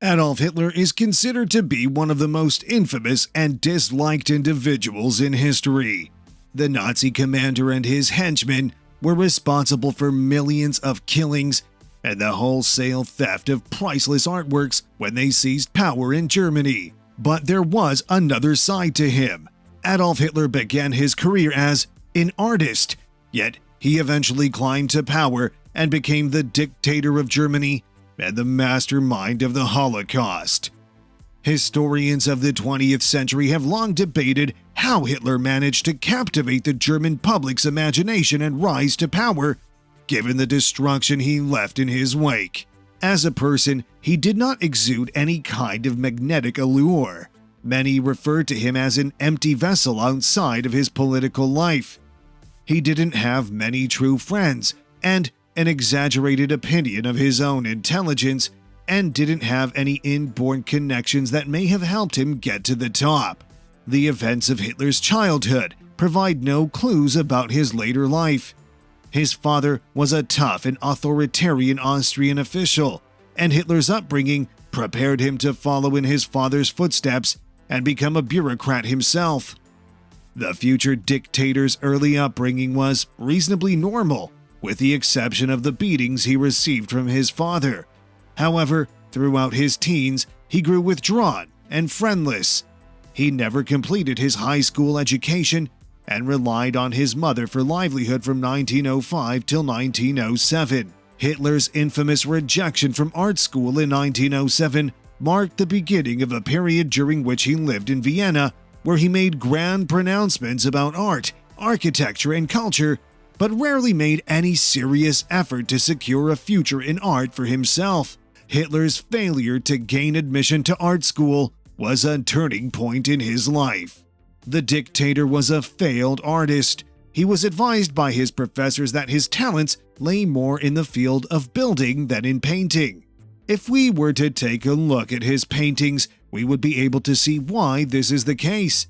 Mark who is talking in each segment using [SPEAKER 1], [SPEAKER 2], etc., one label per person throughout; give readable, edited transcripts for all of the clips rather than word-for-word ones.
[SPEAKER 1] Adolf Hitler is considered to be one of the most infamous and disliked individuals in history. The Nazi commander and his henchmen were responsible for millions of killings and the wholesale theft of priceless artworks when they seized power in Germany. But there was another side to him. Adolf Hitler began his career as an artist, yet he eventually climbed to power and became the dictator of Germany and the mastermind of the Holocaust. Historians of the 20th century have long debated how Hitler managed to captivate the German public's imagination and rise to power, given the destruction he left in his wake. As a person, he did not exude any kind of magnetic allure. Many referred to him as an empty vessel outside of his political life. He didn't have many true friends, and an exaggerated opinion of his own intelligence, and didn't have any inborn connections that may have helped him get to the top. The events of Hitler's childhood provide no clues about his later life. His father was a tough and authoritarian Austrian official, and Hitler's upbringing prepared him to follow in his father's footsteps and become a bureaucrat himself. The future dictator's early upbringing was reasonably normal, with the exception of the beatings he received from his father. However, throughout his teens, he grew withdrawn and friendless. He never completed his high school education and relied on his mother for livelihood from 1905 till 1907. Hitler's infamous rejection from art school in 1907 marked the beginning of a period during which he lived in Vienna, where he made grand pronouncements about art, architecture, and culture, but rarely made any serious effort to secure a future in art for himself. Hitler's failure to gain admission to art school was a turning point in his life. The dictator was a failed artist. He was advised by his professors that his talents lay more in the field of building than in painting. If we were to take a look at his paintings, we would be able to see why this is the case.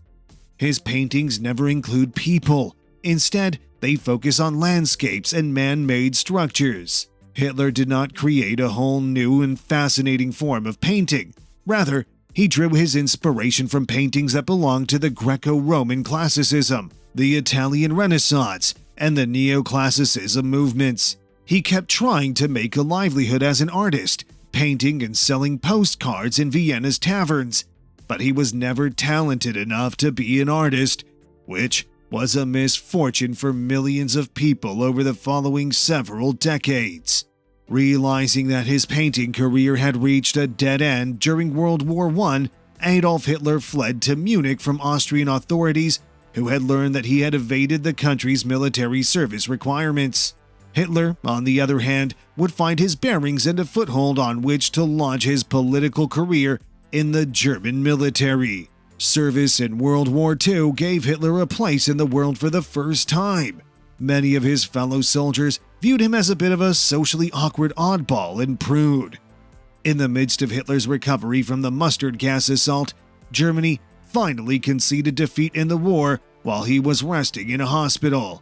[SPEAKER 1] His paintings never include people. Instead, they focus on landscapes and man-made structures. Hitler did not create a whole new and fascinating form of painting. Rather, he drew his inspiration from paintings that belonged to the Greco-Roman classicism, the Italian Renaissance, and the Neoclassicism movements. He kept trying to make a livelihood as an artist, painting and selling postcards in Vienna's taverns, but he was never talented enough to be an artist, which was a misfortune for millions of people over the following several decades. Realizing that his painting career had reached a dead end during World War I, Adolf Hitler fled to Munich from Austrian authorities who had learned that he had evaded the country's military service requirements. Hitler, on the other hand, would find his bearings and a foothold on which to launch his political career in the German military. Service in World War II gave Hitler a place in the world for the first time. Many of his fellow soldiers viewed him as a bit of a socially awkward oddball and prude. In the midst of Hitler's recovery from the mustard gas assault, Germany finally conceded defeat in the war while he was resting in a hospital.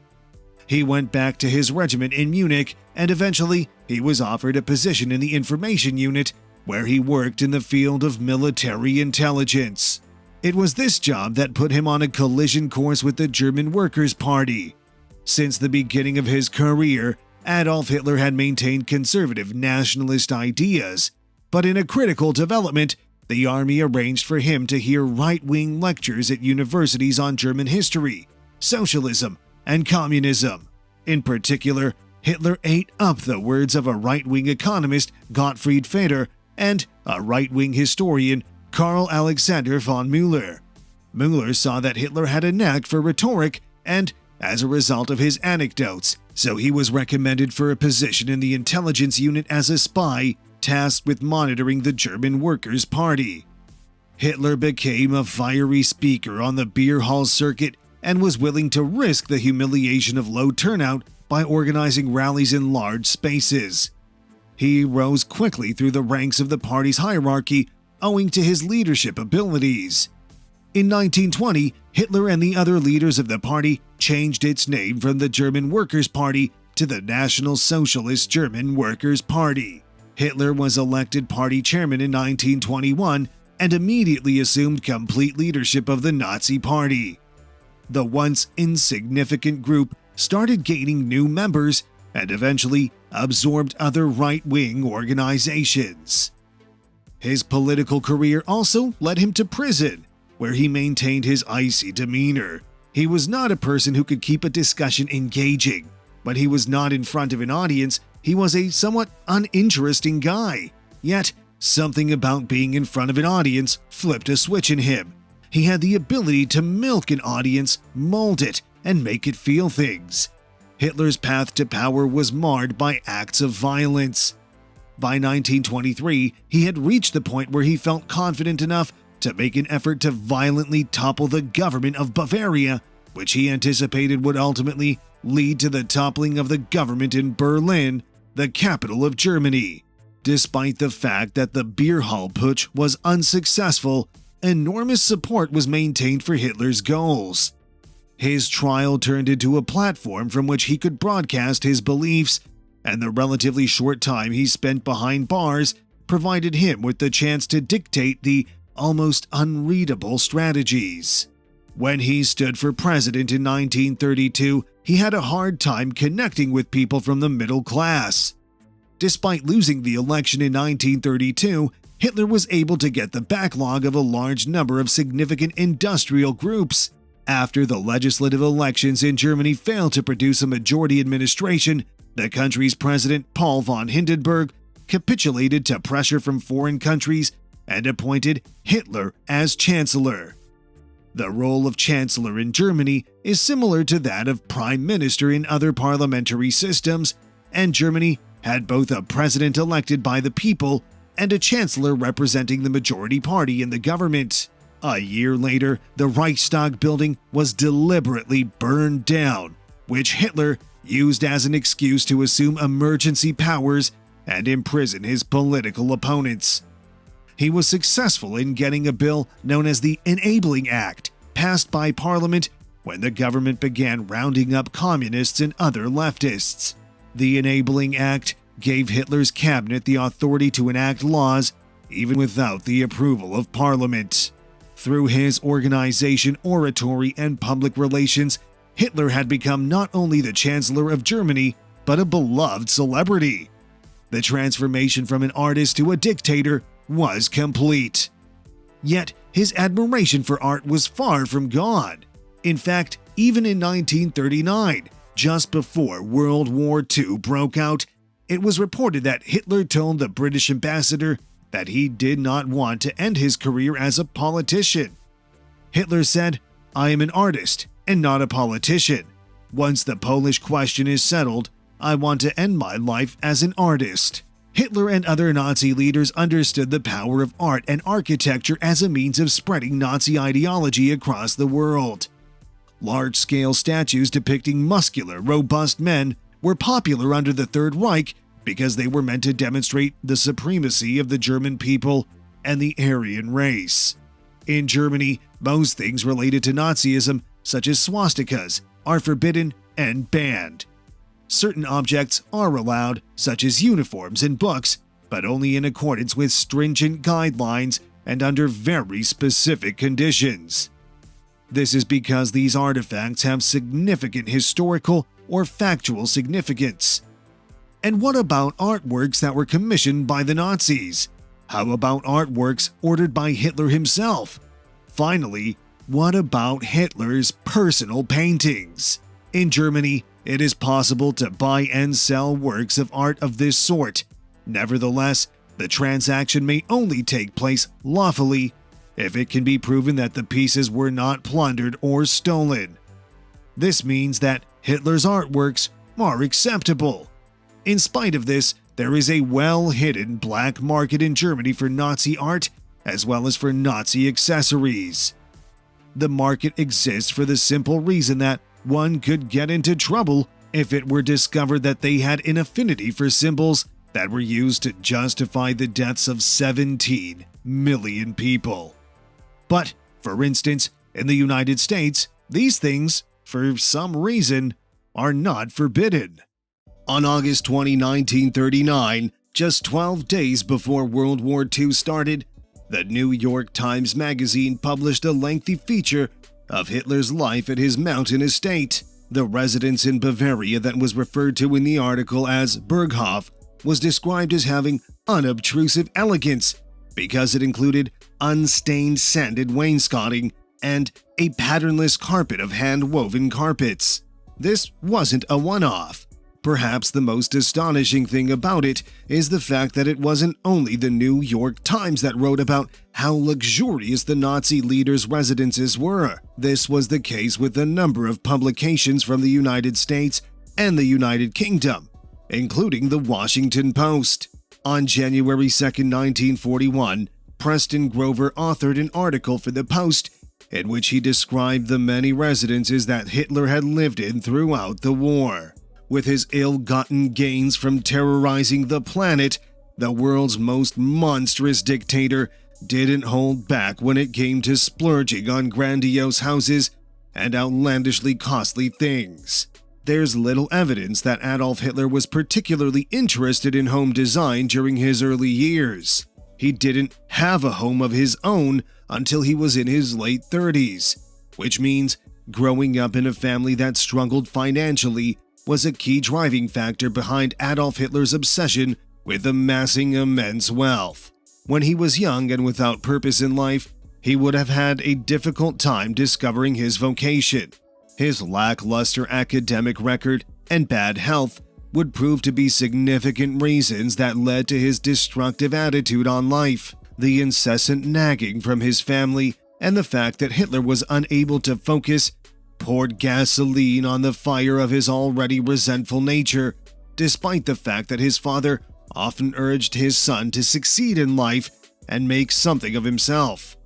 [SPEAKER 1] He went back to his regiment in Munich, and eventually he was offered a position in the information unit, where he worked in the field of military intelligence. It was this job that put him on a collision course with the German Workers' Party. Since the beginning of his career, Adolf Hitler had maintained conservative nationalist ideas, but in a critical development, the army arranged for him to hear right-wing lectures at universities on German history, socialism, and communism. In particular, Hitler ate up the words of a right-wing economist, Gottfried Feder, and a right-wing historian, Karl Alexander von Müller. Müller saw that Hitler had a knack for rhetoric and, as a result of his anecdotes, so he was recommended for a position in the intelligence unit as a spy tasked with monitoring the German Workers' Party. Hitler became a fiery speaker on the beer hall circuit and was willing to risk the humiliation of low turnout by organizing rallies in large spaces. He rose quickly through the ranks of the party's hierarchy owing to his leadership abilities. In 1920, Hitler and the other leaders of the party changed its name from the German Workers' Party to the National Socialist German Workers' Party. Hitler was elected party chairman in 1921 and immediately assumed complete leadership of the Nazi Party. The once insignificant group started gaining new members and eventually absorbed other right-wing organizations. His political career also led him to prison, where he maintained his icy demeanor. He was not a person who could keep a discussion engaging. When he was not in front of an audience, he was a somewhat uninteresting guy. Yet, something about being in front of an audience flipped a switch in him. He had the ability to milk an audience, mold it, and make it feel things. Hitler's path to power was marred by acts of violence. By 1923, he had reached the point where he felt confident enough to make an effort to violently topple the government of Bavaria, which he anticipated would ultimately lead to the toppling of the government in Berlin, the capital of Germany. Despite the fact that the beer hall putsch was unsuccessful, enormous support was maintained for Hitler's goals. His trial turned into a platform from which he could broadcast his beliefs, and the relatively short time he spent behind bars provided him with the chance to dictate the almost unreadable strategies. When he stood for president in 1932, he had a hard time connecting with people from the middle class. Despite losing the election in 1932, Hitler was able to get the backlog of a large number of significant industrial groups. After the legislative elections in Germany failed to produce a majority administration, the country's president, Paul von Hindenburg, capitulated to pressure from foreign countries and appointed Hitler as chancellor. The role of chancellor in Germany is similar to that of prime minister in other parliamentary systems, and Germany had both a president elected by the people and a chancellor representing the majority party in the government. A year later, the Reichstag building was deliberately burned down, which Hitler used as an excuse to assume emergency powers and imprison his political opponents. He was successful in getting a bill known as the Enabling Act passed by Parliament when the government began rounding up communists and other leftists. The Enabling Act gave Hitler's cabinet the authority to enact laws even without the approval of Parliament. Through his organization, oratory, and public relations, Hitler had become not only the Chancellor of Germany, but a beloved celebrity. The transformation from an artist to a dictator was complete. Yet, his admiration for art was far from gone. In fact, even in 1939, just before World War II broke out, it was reported that Hitler told the British ambassador that he did not want to end his career as a politician. Hitler said, "I am an artist and not a politician. Once the Polish question is settled, I want to end my life as an artist." Hitler and other Nazi leaders understood the power of art and architecture as a means of spreading Nazi ideology across the world. Large-scale statues depicting muscular, robust men were popular under the Third Reich because they were meant to demonstrate the supremacy of the German people and the Aryan race. In Germany, most things related to Nazism, such as swastikas, are forbidden and banned. Certain objects are allowed, such as uniforms and books, but only in accordance with stringent guidelines and under very specific conditions. This is because these artifacts have significant historical or factual significance. And what about artworks that were commissioned by the Nazis? How about artworks ordered by Hitler himself? Finally, what about Hitler's personal paintings? In Germany, it is possible to buy and sell works of art of this sort. Nevertheless, the transaction may only take place lawfully if it can be proven that the pieces were not plundered or stolen. This means that Hitler's artworks are acceptable. In spite of this, there is a well-hidden black market in Germany for Nazi art as well as for Nazi accessories. The market exists for the simple reason that one could get into trouble if it were discovered that they had an affinity for symbols that were used to justify the deaths of 17 million people. But, for instance, in the United States, these things, for some reason, are not forbidden. On August 20, 1939, Just 12 days before World War II started, the New York Times Magazine published a lengthy feature of Hitler's life at his mountain estate. The residence in Bavaria that was referred to in the article as Berghof was described as having unobtrusive elegance because it included unstained sanded wainscoting and a patternless carpet of hand-woven carpets. This wasn't a one-off. Perhaps the most astonishing thing about it is the fact that it wasn't only the New York Times that wrote about how luxurious the Nazi leaders' residences were. This was the case with a number of publications from the United States and the United Kingdom, including the Washington Post. On January 2, 1941, Preston Grover authored an article for the Post in which he described the many residences that Hitler had lived in throughout the war. With his ill-gotten gains from terrorizing the planet, the world's most monstrous dictator didn't hold back when it came to splurging on grandiose houses and outlandishly costly things. There's little evidence that Adolf Hitler was particularly interested in home design during his early years. He didn't have a home of his own until he was in his late 30s, which means growing up in a family that struggled financially was a key driving factor behind Adolf Hitler's obsession with amassing immense wealth. When he was young and without purpose in life, he would have had a difficult time discovering his vocation. His lackluster academic record and bad health would prove to be significant reasons that led to his destructive attitude on life. The incessant nagging from his family and the fact that Hitler was unable to focus poured gasoline on the fire of his already resentful nature, despite the fact that his father often urged his son to succeed in life and make something of himself.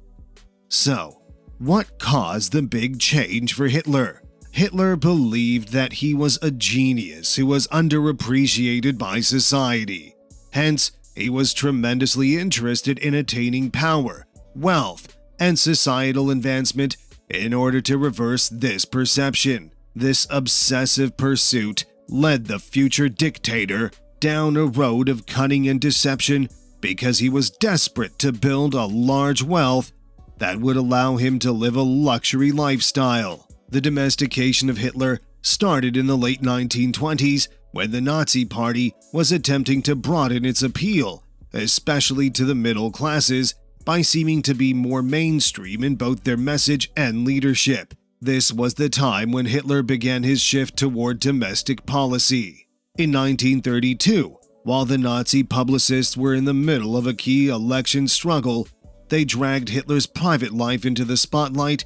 [SPEAKER 1] So, what caused the big change for Hitler? Hitler believed that he was a genius who was underappreciated by society. Hence, he was tremendously interested in attaining power, wealth, and societal advancement in order to reverse this perception. This obsessive pursuit led the future dictator down a road of cunning and deception because he was desperate to build a large wealth that would allow him to live a luxury lifestyle. The domestication of Hitler started in the late 1920s when the Nazi Party was attempting to broaden its appeal, especially to the middle classes, by seeming to be more mainstream in both their message and leadership. This was the time when Hitler began his shift toward domestic policy. In 1932, while the Nazi publicists were in the middle of a key election struggle, they dragged Hitler's private life into the spotlight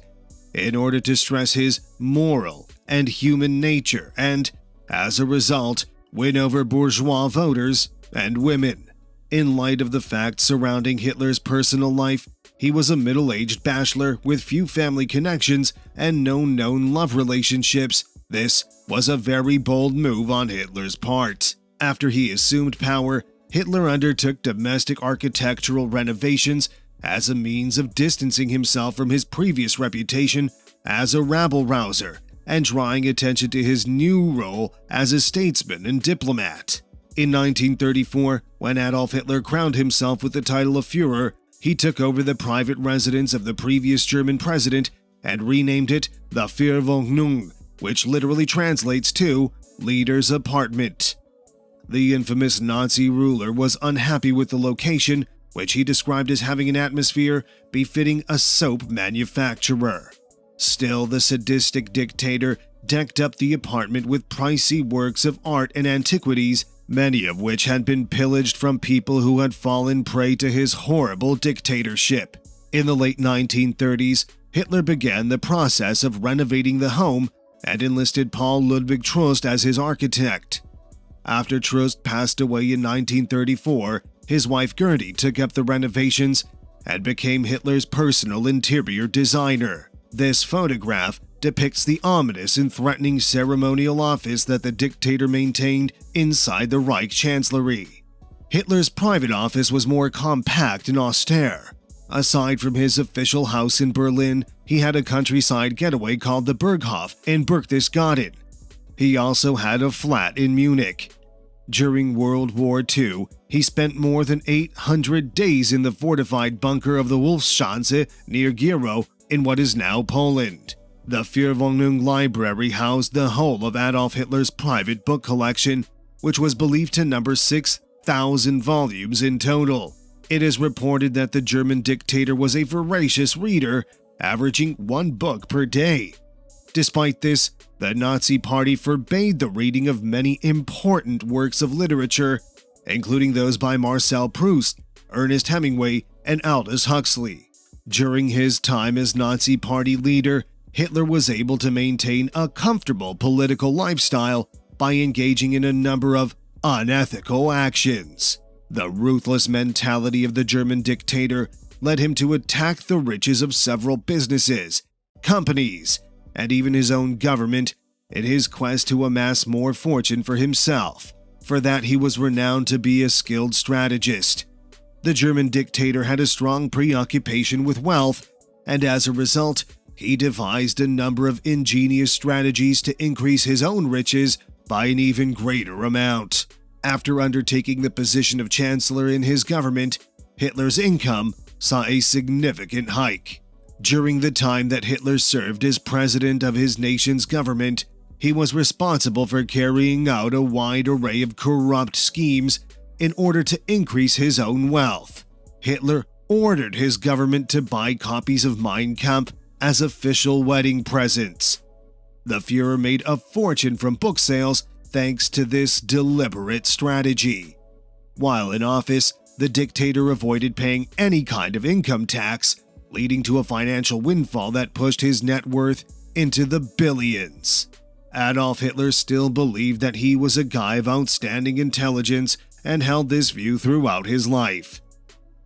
[SPEAKER 1] in order to stress his moral and human nature and, as a result, win over bourgeois voters and women. In light of the facts surrounding Hitler's personal life, he was a middle-aged bachelor with few family connections and no known love relationships. This was a very bold move on Hitler's part. After he assumed power, Hitler undertook domestic architectural renovations as a means of distancing himself from his previous reputation as a rabble-rouser and drawing attention to his new role as a statesman and diplomat. In 1934, when Adolf Hitler crowned himself with the title of Führer, he took over the private residence of the previous German president and renamed it the Führerwohnung, which literally translates to leader's apartment. The infamous Nazi ruler was unhappy with the location, which he described as having an atmosphere befitting a soap manufacturer. Still, the sadistic dictator decked up the apartment with pricey works of art and antiquities, many of which had been pillaged from people who had fallen prey to his horrible dictatorship. In the late 1930s, Hitler began the process of renovating the home and enlisted Paul Ludwig Trust as his architect. After Trust passed away in 1934, his wife Gertie took up the renovations and became Hitler's personal interior designer. This photograph depicts the ominous and threatening ceremonial office that the dictator maintained inside the Reich Chancellery. Hitler's private office was more compact and austere. Aside from his official house in Berlin, he had a countryside getaway called the Berghof in Berchtesgaden. He also had a flat in Munich. During World War II, he spent more than 800 days in the fortified bunker of the Wolfschanze near Giro in what is now Poland. The Führerwohnung library housed the whole of Adolf Hitler's private book collection, which was believed to number 6,000 volumes in total. It is reported that the German dictator was a voracious reader, averaging one book per day. Despite this, the Nazi Party forbade the reading of many important works of literature, including those by Marcel Proust, Ernest Hemingway, and Aldous Huxley. During his time as Nazi Party leader, Hitler was able to maintain a comfortable political lifestyle by engaging in a number of unethical actions. The ruthless mentality of the German dictator led him to attack the riches of several businesses, companies, and even his own government in his quest to amass more fortune for himself. For that, he was renowned to be a skilled strategist. The German dictator had a strong preoccupation with wealth, and as a result, he devised a number of ingenious strategies to increase his own riches by an even greater amount. After undertaking the position of chancellor in his government, Hitler's income saw a significant hike. During the time that Hitler served as president of his nation's government, he was responsible for carrying out a wide array of corrupt schemes in order to increase his own wealth. Hitler ordered his government to buy copies of Mein Kampf as official wedding presents. The Führer made a fortune from book sales thanks to this deliberate strategy. While in office, the dictator avoided paying any kind of income tax, leading to a financial windfall that pushed his net worth into the billions. Adolf Hitler still believed that he was a guy of outstanding intelligence and held this view throughout his life.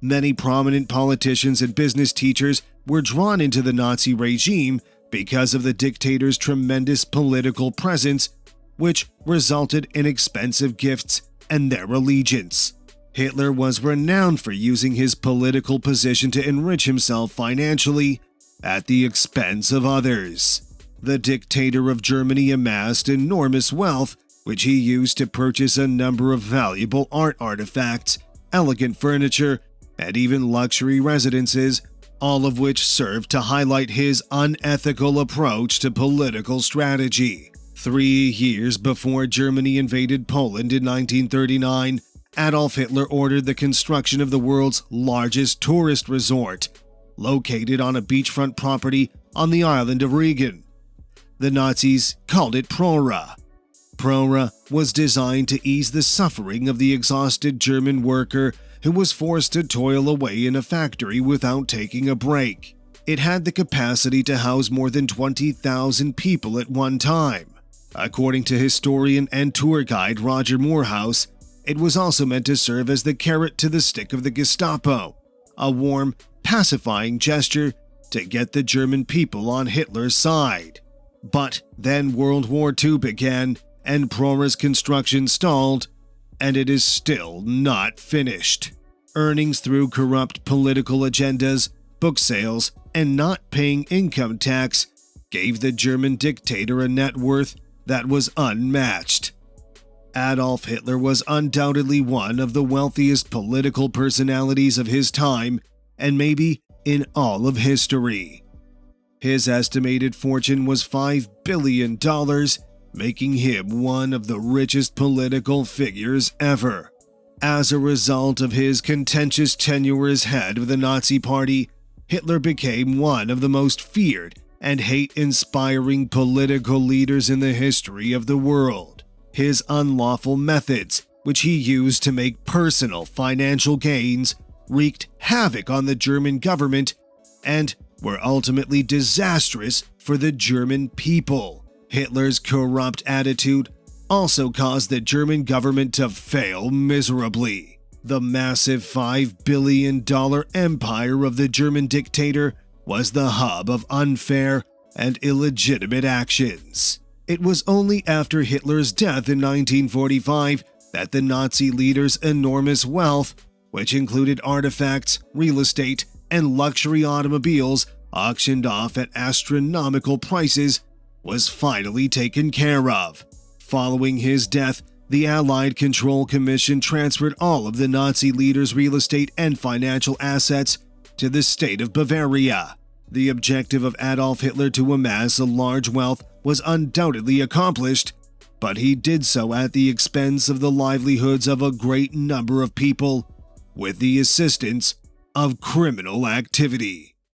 [SPEAKER 1] Many prominent politicians and business teachers were drawn into the Nazi regime because of the dictator's tremendous political presence, which resulted in expensive gifts and their allegiance. Hitler was renowned for using his political position to enrich himself financially at the expense of others. The dictator of Germany amassed enormous wealth, which he used to purchase a number of valuable art artifacts, elegant furniture, and even luxury residences, all of which served to highlight his unethical approach to political strategy. 3 years before Germany invaded Poland in 1939, Adolf Hitler ordered the construction of the world's largest tourist resort, located on a beachfront property on the island of Rügen. The Nazis called it Prora. Prora was designed to ease the suffering of the exhausted German worker who was forced to toil away in a factory without taking a break. It had the capacity to house more than 20,000 people at one time. According to historian and tour guide Roger Moorhouse, it was also meant to serve as the carrot to the stick of the Gestapo, a warm, pacifying gesture to get the German people on Hitler's side. But then World War II began, and Prora's construction stalled, and it is still not finished. Earnings through corrupt political agendas, book sales, and not paying income tax gave the German dictator a net worth that was unmatched. Adolf Hitler was undoubtedly one of the wealthiest political personalities of his time, and maybe in all of history. His estimated fortune was $5 billion, making him one of the richest political figures ever. As a result of his contentious tenure as head of the Nazi Party, Hitler became one of the most feared and hate-inspiring political leaders in the history of the world. His unlawful methods, which he used to make personal financial gains, wreaked havoc on the German government and were ultimately disastrous for the German people. Hitler's corrupt attitude also caused the German government to fail miserably. The massive $5 billion empire of the German dictator was the hub of unfair and illegitimate actions. It was only after Hitler's death in 1945 that the Nazi leader's enormous wealth, which included artifacts, real estate, and luxury automobiles auctioned off at astronomical prices, was finally taken care of. Following his death, The Allied Control Commission transferred all of the Nazi leaders' real estate and financial assets to the state of Bavaria. The objective of Adolf Hitler to amass a large wealth was undoubtedly accomplished, but he did so at the expense of the livelihoods of a great number of people with the assistance of criminal activity.